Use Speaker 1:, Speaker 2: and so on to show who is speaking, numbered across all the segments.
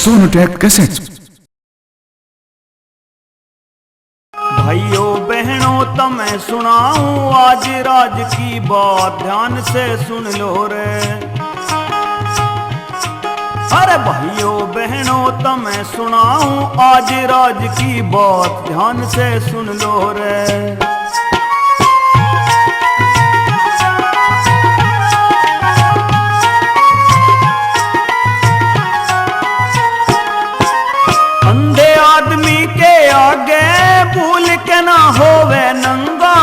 Speaker 1: Sonotek cassette.
Speaker 2: भाइयों बहनों तमें सुनाऊं आज राज की बात, ध्यान से सुन लो रे। अरे भाइयों बहनों तमें सुनाऊं आज राज की बात, ध्यान से सुन लो रे। अंधे आदमी के आगे भूल के ना होवे नंगा,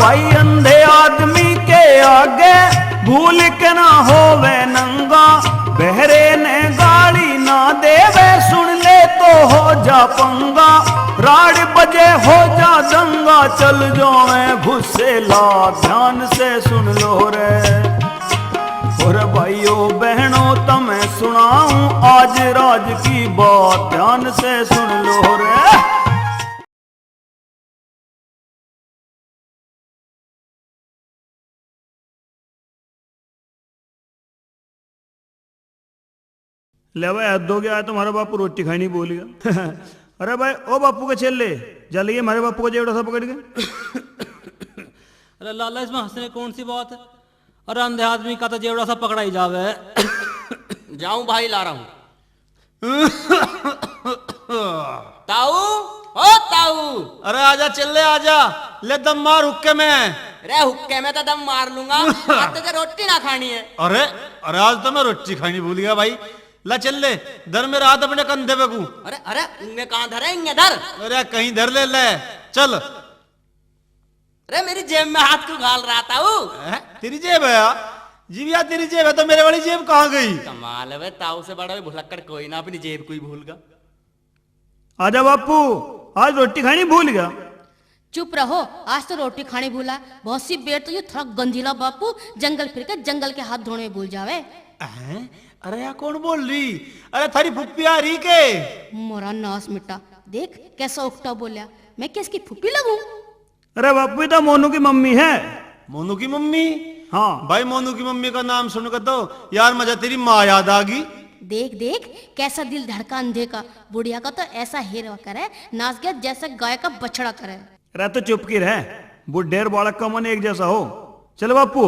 Speaker 2: भाई अंधे आदमी के आगे भूल के ना होवे नंगा। बहरे ने गाड़ी ना देवे सुन ले तो हो जा पंगा, राड बजे हो जा दंगा, चल जावे घुसेला, ध्यान से सुन लो रे। और भाइयों बहनों तमें सुनाऊं आज राज की बात, ध्यान से सुन लो रे। ले भाई हद हो गया, तुम्हारा बापू रोटी खानी भूल गया। अरे भाई ओ बापू के चल ले जल्दी, हमारे बापू को जेवड़ा सा पकड़ के।
Speaker 3: अरे लाला इसमें हंसने कौन सी बात है? अरे अंधे आदमी का तो जेवड़ा सा पकड़ा ही जावे।
Speaker 4: जाऊं भाई ला रहा हूं। ताऊ ओ ताऊ,
Speaker 3: अरे आजा चल ले आजा, ले दम मार हुक्के में।
Speaker 4: अरे हुक्के में तो दम मार लूंगा, आज तो रोटी ना खानी है।
Speaker 3: अरे अरे आज तो मैं रोटी खानी भूल गया भाई। ला चल ले, धर मेरा हाथ अपने कंधे पे को।
Speaker 4: अरे अरे इनमें कहां धरे, इनमें धर।
Speaker 3: अरे कहीं धर ले ले चल।
Speaker 4: अरे मेरी जेब में हाथ क्यों घाल रहा ताऊ?
Speaker 3: तेरी जेब है जी भैया, तेरी जेब है तो मेरे वाली जेब कहाँ गई?
Speaker 4: कमाल है ताऊ से बड़ा भुलक्कड़ कोई ना, अपनी जेब कोई भूल गया।
Speaker 2: आजा बापू, आज रोटी खानी भूल गया।
Speaker 5: चुप रहो, आज तो रोटी खानी भूला। बहुत सी बेर तो ये थोड़ा गंजीला बापू जंगल फिर के जंगल के हाथ धोने भूल जावे।
Speaker 3: अरे यार कौन बोल रही? अरे थारी फुप्पी आ रही के?
Speaker 5: मोरा नास मिटा, देख कैसा उठा बोलिया, मैं किसकी फुप्पी लगूं?
Speaker 2: अरे बापू ये तो मोनू की मम्मी है।
Speaker 3: मोनू की मम्मी?
Speaker 2: हाँ
Speaker 3: भाई मोनू की मम्मी का नाम सुनकर तो यार मुझे तेरी माँ याद आ गई।
Speaker 5: देख देख कैसा दिल धड़का अंधे का, बुढ़िया का तो ऐसा हेरवा करे नाच गया जैसे गाय का बछड़ा करे।
Speaker 2: अरे तो चुप की रहे, बुढ़ेर बालक का मन एक जैसा हो। चल बापू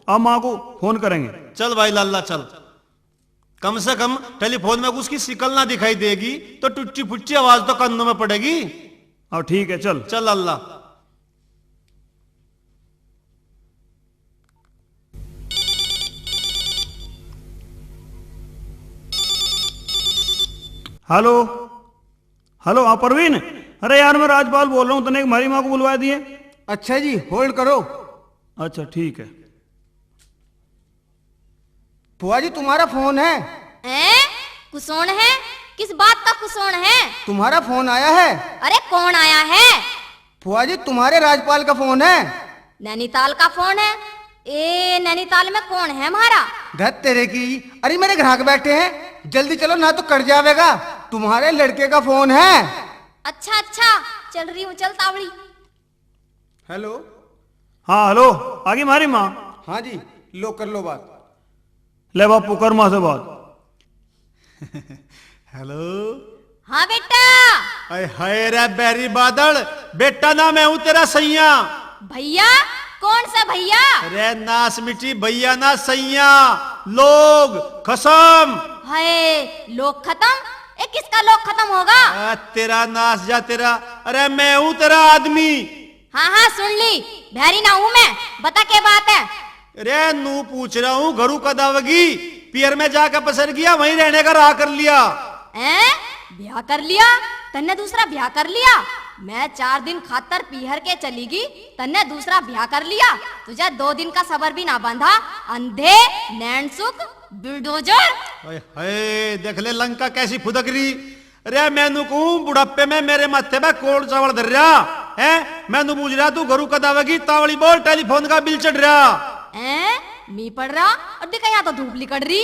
Speaker 2: अब माँ को फोन करेंगे।
Speaker 3: चल भाई लाला चल, कम से कम टेलीफोन में उसकी शिकल ना दिखाई देगी तो टुच्ची फुच्ची आवाज तो कानों में पड़ेगी।
Speaker 2: और ठीक है चल
Speaker 3: चल अल्लाह।
Speaker 2: हेलो हेलो, हाँ परवीन। अरे यार मैं राजपाल बोल रहा हूँ, तूने हमारी माँ को बुलवा दिए।
Speaker 6: अच्छा जी होल्ड करो।
Speaker 2: अच्छा ठीक है।
Speaker 6: बुआ जी तुम्हारा फोन है।
Speaker 5: कुसोन है? किस बात का कुसोन है?
Speaker 6: तुम्हारा फोन आया है।
Speaker 5: अरे कौन आया है?
Speaker 6: बुआ जी तुम्हारे राजपाल का फोन है।
Speaker 5: नैनीताल का फोन है? ए नैनीताल में कौन है हमारा?
Speaker 6: धत तेरे की, अरे मेरे ग्राहक बैठे हैं, जल्दी चलो ना तो कट जाएगा। तुम्हारे लड़के का फोन है।
Speaker 5: अच्छा अच्छा चल रही हूँ, चल तावड़ी।
Speaker 6: हेलो।
Speaker 2: हाँ हेलो, आगे हमारी माँ।
Speaker 6: हाँ जी लो कर लो बात।
Speaker 2: ले बापू कर माँ से बात।
Speaker 3: हेलो।
Speaker 5: हाँ बेटा।
Speaker 3: अरे हाय रे बैरी बादल, बेटा ना मैं हूँ तेरा सैया।
Speaker 5: भैया? कौन सा भैया?
Speaker 3: अरे नास मिट्टी भैया ना सैया, लोग खसम।
Speaker 5: हाय लोग खत्म? ए किसका लोग खत्म होगा?
Speaker 3: तेरा नास जा तेरा। अरे मैं हूँ तेरा आदमी।
Speaker 5: हाँ हाँ सुन ली, भैरी ना हूँ मैं, बता क्या बात है?
Speaker 3: अरे नू पूछ रहा हूँ, घरू का दावगी पियर में जाकर पसर गया, वहीं रहने का राह कर लिया।
Speaker 5: ब्याह कर लिया? तन्ने दूसरा ब्याह कर लिया? मैं 4 दिन खातर पीहर के चलीगी, तन्ने दूसरा ब्याह कर लिया? तुझे 2 दिन का सबर भी ना बंधा, अंधे नैनसुख बुलडोजर।
Speaker 3: हाय देख ले लंका कैसी फुदक रही। अरे मैनू कहूँ बुढ़ापे में मेरे माथे पे कोड़ चावल धर रहा है, मैनू पूछ रहा तू घरू का दावगी तावड़ी बोल, टेलीफोन का बिल चढ़ रहा।
Speaker 5: मी पड़ रहा और देखा यहाँ तो धूप लिकड़ रही।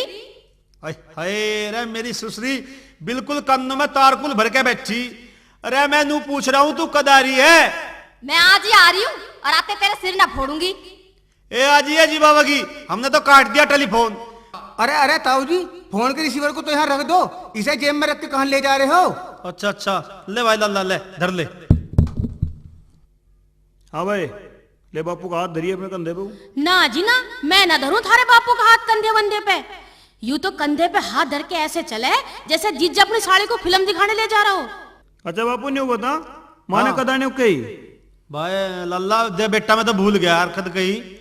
Speaker 3: हाय रे मेरी सुसरी बिल्कुल कानों में तारकुल भर के बैठी। अरे मैं नू पूछ रहा हूँ तू कदारी है?
Speaker 5: मैं आज ही आ रही हूँ और आते तेरे सिर ना फोड़ूंगी।
Speaker 3: ए आजी जी बाबा की, हमने तो काट दिया टेलीफोन।
Speaker 6: अरे अरे ताऊ जी, फोन के रिसीवर को तो यहाँ रख दो, इसे जेब में रख के कहाँ ले जा रहे हो?
Speaker 3: अच्छा अच्छा, ले भाई लल्ला ले, धर ले।
Speaker 2: हाँ भाई, ले बापू का हाथ धरिए अपने कंधे पे।
Speaker 1: ना जी ना, मैं ना धरूं थारे बापू का हाथ कंधे वंधे पे। यूं तो कंधे पे हाथ धर के ऐसे चले जैसे जीजा अपनी साड़ी को फिल्म दिखाने ले जा रहा हो।
Speaker 2: अच्छा बापू नहीं बता, माने कदा नहीं कही।
Speaker 3: भाई लल्ला दे बेटा, मैं तो भूल गया यार खद कही।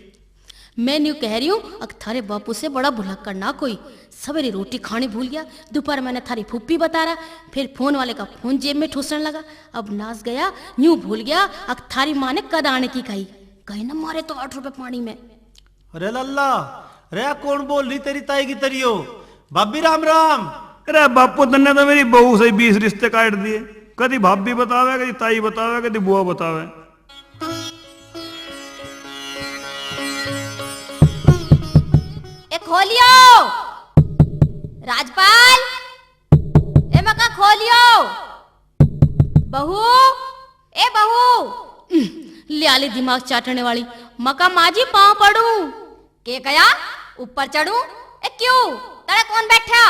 Speaker 1: मैं न्यू कह रही हूँ, अग थारे बापू से बड़ा भुलक्कड़ ना कोई। सवेरे रोटी खानी भूल गया, दोपहर मैंने थारी फुप्पी बता रहा, फिर फोन वाले का फोन जेब में ठूसने लगा, अब नाच गया, न्यू भूल गया, अग थारी माँ ने कद आने की कही। कहीं ना मारे तो 8 रुपए पानी में।
Speaker 3: अरे लल्ला, रे कौन बोल रही तेरी ताई की तरियो? भाभी राम राम।
Speaker 2: अरे बापू तन्ने तो मेरी बहू से 20 रिश्ते काट दिए, कभी भाभी बतावे, कभी ताई बतावे, कभी बुआ बतावे।
Speaker 5: ए खोलियो राजपाल, ए मका खोलियो। बहू, ए बहू।
Speaker 1: लियाली दिमाग चाटने वाली, मका माजी पाँव पड़ू।
Speaker 5: के कया ऊपर चढ़ू? ए क्यों, तड़े कौन बैठा?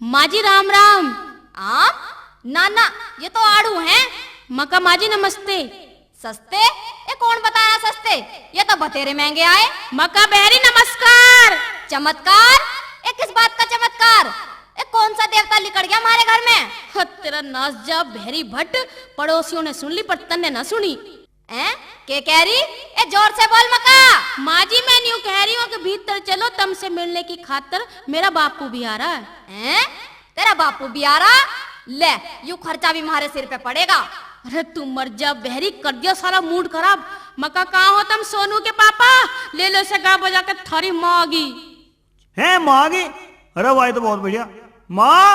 Speaker 1: माजी राम राम।
Speaker 5: आ ना ना, ये तो आड़ू हैं।
Speaker 1: मका माजी नमस्ते।
Speaker 5: सस्ते? ये कौन बताया सस्ते? ये तो बतेरे महंगे आए।
Speaker 1: मका बहरी नमस्कार।
Speaker 5: चमत्कार? ये किस बात का चमत्कार? ये कौन सा देवता लिकड़ गया हमारे घर में?
Speaker 1: तेरा नाच जा बहरी भट्ट, पड़ोसियों ने सुन ली पर तन्ने ना सुनी।
Speaker 5: के कह रही? ए जोर से बोल मका।
Speaker 1: माजी मैं न्यू कह रही हूँ कि भीतर चलो, तम से मिलने की खातिर मेरा बापू भी आ रहा है।
Speaker 5: तेरा बापू भी आ रहा? ले, यू खर्चा भी हमारे सिर पे पड़ेगा।
Speaker 1: अरे तू मर जा बहरी, कर दिया सारा मूड खराब। मका कहाँ हो तुम? सोनू के पापा ले लो से गा बजा के थारी माँ आ गई
Speaker 2: है। माँ आ गई? अरे भाई तो बहुत बढ़िया। माँ।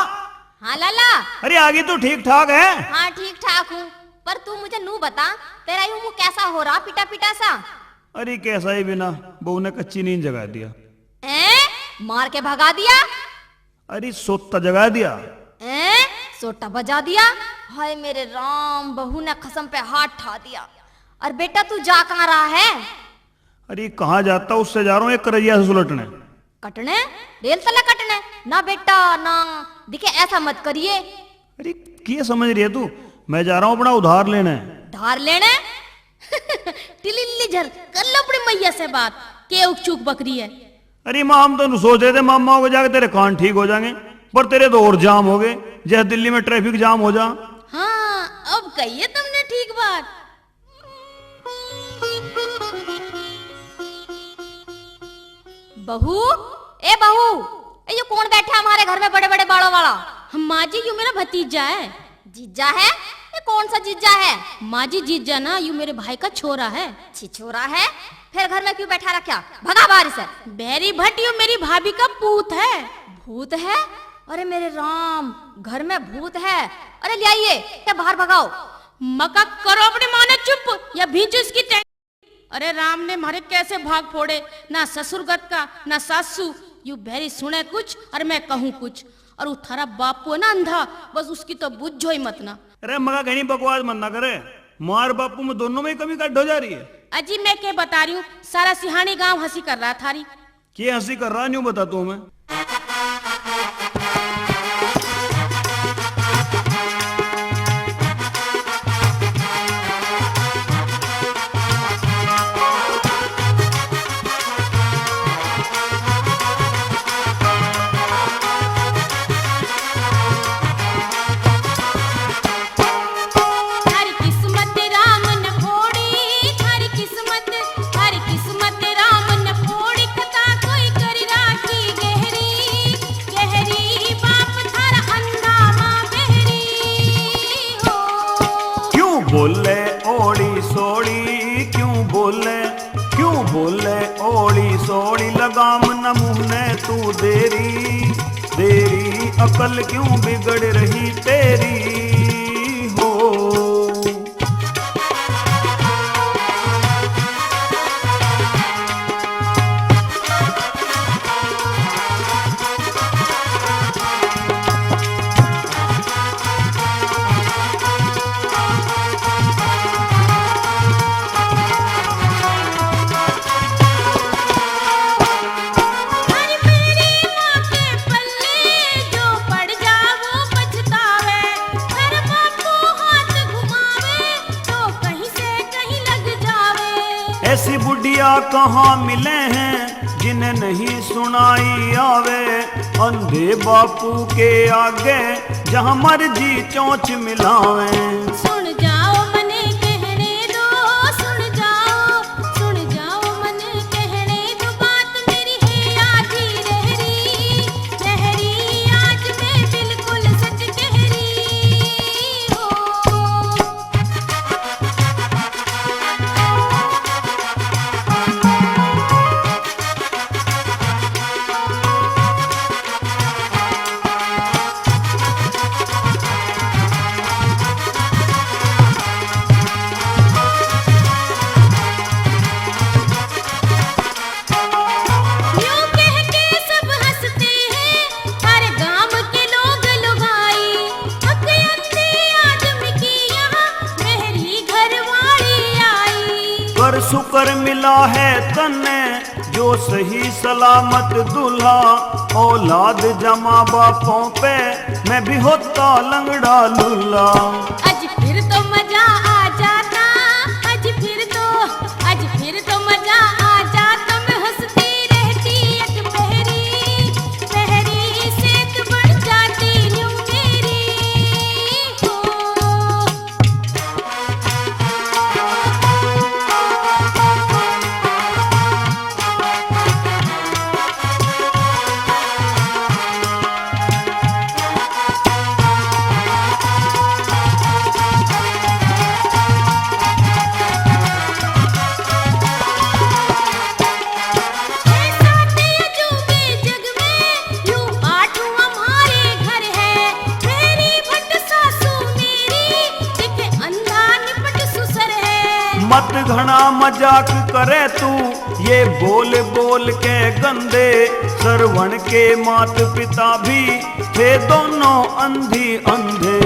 Speaker 5: हाँ लाला।
Speaker 2: अरे आ गई तो ठीक ठाक है?
Speaker 5: हाँ ठीक ठाक हूँ, पर तू मुझे नू बता, तेरा यूं मुंह कैसा हो रहा, पिटा पिटा सा?
Speaker 2: अरे कैसा ही बिना, बहू ने कच्ची नींद जगा दिया।
Speaker 5: मार के भगा दिया?
Speaker 2: अरे सोता जगा दिया।
Speaker 5: सोटा बजा दिया? हाय मेरे राम, बहू ने कसम पे हाथ ठा दिया। और बेटा तू जा कहाँ रहा है?
Speaker 2: अरे कहाँ जाता, उससे जा रहा हूँ एक करैया से सुलटने।
Speaker 5: कटने? रेल तला कटने? ना बेटा ना, दिखे ऐसा मत करिए।
Speaker 2: अरे क्या समझ रही है तू? मैं जा रहा हूँ अपना उधार लेने।
Speaker 5: धार लेने?
Speaker 1: टिलिल्ली झर, कर लो अपनी मैया से बात, के उकचूक बकरी है।
Speaker 2: अरे माँ हम तो सोच रहे थे मामा को जाके तेरे कान ठीक हो जाएंगे, पर तेरे तो और जाम हो गए, जैसे दिल्ली में ट्रैफिक जाम हो जा।
Speaker 1: हाँ अब कहिए तुमने ठीक बात।
Speaker 5: बहू, ए बहू, ये कौन बैठा हमारे घर में बड़े बड़े बालों वाला?
Speaker 1: माँ जी यू मेरा भतीजा है।
Speaker 5: जीजा है? ये कौन सा जीजा है?
Speaker 1: माँ जी जीजा ना, यू मेरे भाई का छोरा है।
Speaker 5: छिछोरा है? फिर घर में क्यों बैठा रखा? भगा बाहर से।
Speaker 1: बेरी भट्ट यू मेरी भाभी का पूत है।
Speaker 5: भूत है? अरे मेरे राम, घर में भूत है? अरे ले आइए, क्या बाहर भगाओ।
Speaker 1: मका करो अपने माँ ने चुप, या भींचो इसकी टैंक। अरे राम ने मारे कैसे भाग फोड़े, ना ससुर गत का ना सासू। यू बेरी सुने कुछ और मैं कहूँ कुछ, और वो थारा बापू है ना अंधा, बस उसकी तो बुझो ही मत ना।
Speaker 2: अरे मगा कहीं बकवास मत ना करे, मार बापू में दोनों में ही कमी कट हो जा रही है।
Speaker 1: अजी मैं क्या बता रही हूँ, सारा सिहानी गांव हंसी कर रहा थारी।
Speaker 2: क्या हंसी कर रहा नहीं बता तू हमें। बोले ओड़ी सोड़ी क्यों बोले, क्यों बोले ओड़ी सोड़ी, लगाम न मुँह ने तू देरी, देरी अकल क्यों बिगड़ रही तेरी हो। ऐसी बुढ़िया कहाँ मिले हैं जिन्हें नहीं सुनाई आवे, अंधे बापू के आगे जहाँ मर्जी चोंच मिलावे।
Speaker 1: सुन जाओ मने कहने दो, सुन जाओ मने कहने दो, बात मेरी है आधी रहरी, आज मैं बिल्कुल सच कह रही हूँ। यूं कह के सब हंसते हैं, हर गांव के लोग लुगाई, हक अंधे आदमी की यहाँ मेरी घरवाली आई।
Speaker 2: कर शुक्र मिला है तन्ने जो सही सलामत दूल्हा, औलाद जमा बापों पे मैं भी होता लंगड़ा लूल्हा।
Speaker 1: आज फिर तो मजा आ जाता, आज फिर तो मजा आ जाता, मैं हंसती रहती एक पहरी सेत बढ़ जाती यूं मेरी हो। ऐसा तेजुबे जग में यूं आठों हमारे घर है, मेरी भट सासू मेरी देखे अंधा निपट सुसर है।
Speaker 2: मत घना मजाक करे तू ये बोल बोल के गंदे, श्रवण के मात पिता भी थे दोनों अंधी अंधे।